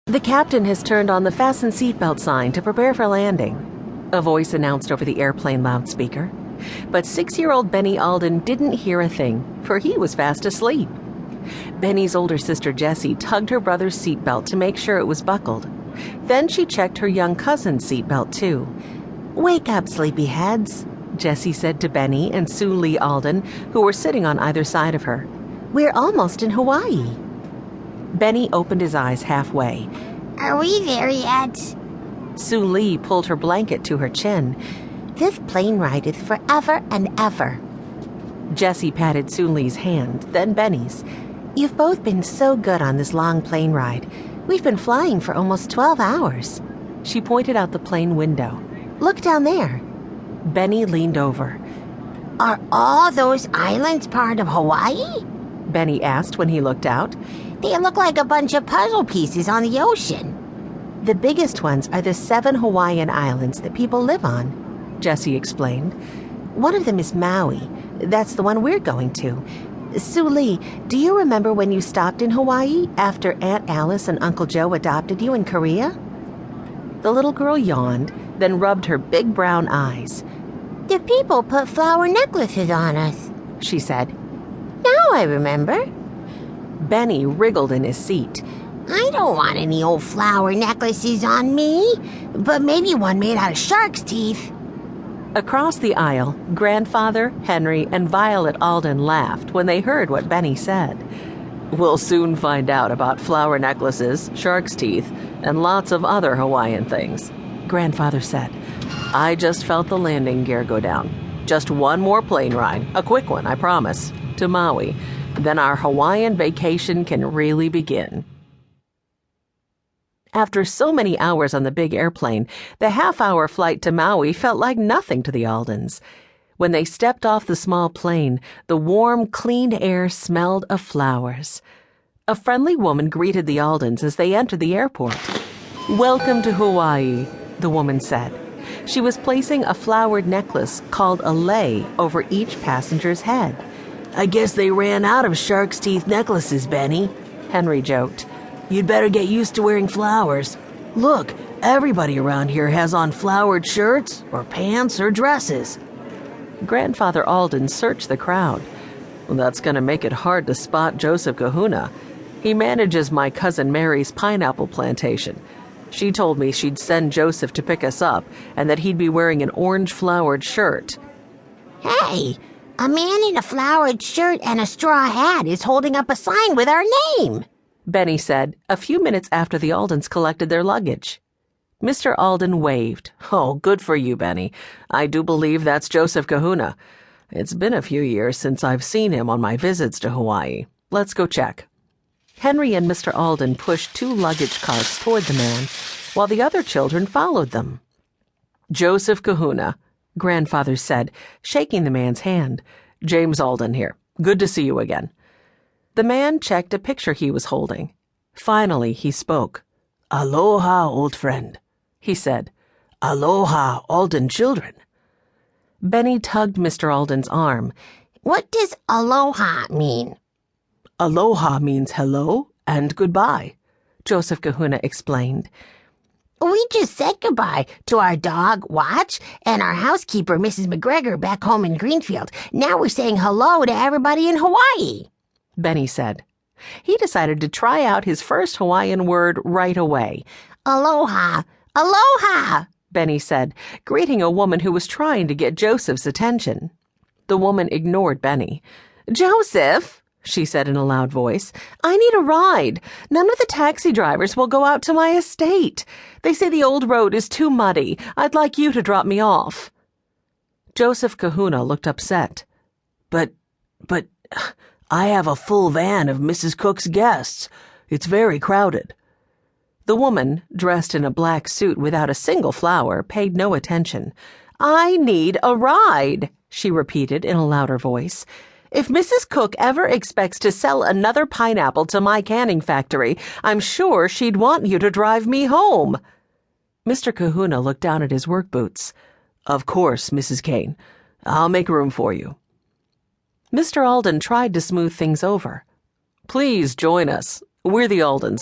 The captain has turned on the fasten seatbelt sign to prepare for landing, a voice announced over the airplane loudspeaker. But 6-year-old Benny Alden didn't hear a thing, for he was fast asleep. Benny's older sister Jessie tugged her brother's seatbelt to make sure it was buckled. Then she checked her young cousin's seatbelt too. "Wake up, sleepyheads," Jessie said to Benny and Sue Lee Alden, who were sitting on either side of her. "We're almost in Hawaii." Benny opened his eyes halfway. "Are we there yet?" Sue Lee pulled her blanket to her chin. "This plane ride is forever and ever." Jessie patted Sue Lee's hand, then Benny's. "You've both been so good on this long plane ride. We've been flying for almost 12 hours. She pointed out the plane window. "Look down there." Benny leaned over. "Are all those islands part of Hawaii?" Benny asked when he looked out. "They look like a bunch of puzzle pieces on the ocean." "The biggest ones are the 7 Hawaiian islands that people live on," Jessie explained. "One of them is Maui. That's the one we're going to. Sue Lee, do you remember when you stopped in Hawaii after Aunt Alice and Uncle Joe adopted you in Korea?" The little girl yawned, then rubbed her big brown eyes. "The people put flower necklaces on us," she said. "Now I remember." Benny wriggled in his seat. "I don't want any old flower necklaces on me, but maybe one made out of shark's teeth." Across the aisle, Grandfather, Henry, and Violet Alden laughed when they heard what Benny said. "We'll soon find out about flower necklaces, shark's teeth, and lots of other Hawaiian things," Grandfather said. "I just felt the landing gear go down. Just one more plane ride, a quick one, I promise, to Maui. Then our Hawaiian vacation can really begin." After so many hours on the big airplane, the half-hour flight to Maui felt like nothing to the Aldens. When they stepped off the small plane, the warm, clean air smelled of flowers. A friendly woman greeted the Aldens as they entered the airport. "Welcome to Hawaii," the woman said. She was placing a flowered necklace called a lei over each passenger's head. "I guess they ran out of shark's teeth necklaces, Benny," Henry joked. "You'd better get used to wearing flowers. Look, everybody around here has on flowered shirts or pants or dresses." Grandfather Alden searched the crowd. "Well, that's going to make it hard to spot Joseph Kahuna. He manages my cousin Mary's pineapple plantation. She told me she'd send Joseph to pick us up and that he'd be wearing an orange flowered shirt." "Hey, a man in a flowered shirt and a straw hat is holding up a sign with our name," Benny said a few minutes after the Aldens collected their luggage. Mr. Alden waved. "Oh, good for you, Benny. I do believe that's Joseph Kahuna. It's been a few years since I've seen him on my visits to Hawaii. Let's go check." Henry and Mr. Alden pushed 2 luggage carts toward the man, while the other children followed them. "Joseph Kahuna," Grandfather said, shaking the man's hand. "James Alden here. Good to see you again." The man checked a picture he was holding. Finally, he spoke. "Aloha, old friend," he said. "Aloha, Alden children." Benny tugged Mr. Alden's arm. "What does aloha mean?" "Aloha means hello and goodbye," Joseph Kahuna explained. "We just said goodbye to our dog, Watch, and our housekeeper, Mrs. McGregor, back home in Greenfield. Now we're saying hello to everybody in Hawaii," Benny said. He decided to try out his first Hawaiian word right away. "Aloha, aloha," Benny said, greeting a woman who was trying to get Joseph's attention. The woman ignored Benny. "Joseph," she said in a loud voice, "I need a ride. None of the taxi drivers will go out to my estate. They say the old road is too muddy. I'd like you to drop me off." Joseph Kahuna looked upset. But, I have a full van of Mrs. Cook's guests. It's very crowded." The woman, dressed in a black suit without a single flower, paid no attention. "I need a ride," she repeated in a louder voice. "If Mrs. Cook ever expects to sell another pineapple to my canning factory, I'm sure she'd want you to drive me home." Mr. Kahuna looked down at his work boots. "Of course, Mrs. Kane. I'll make room for you." Mr. Alden tried to smooth things over. "Please join us. We're the Aldens.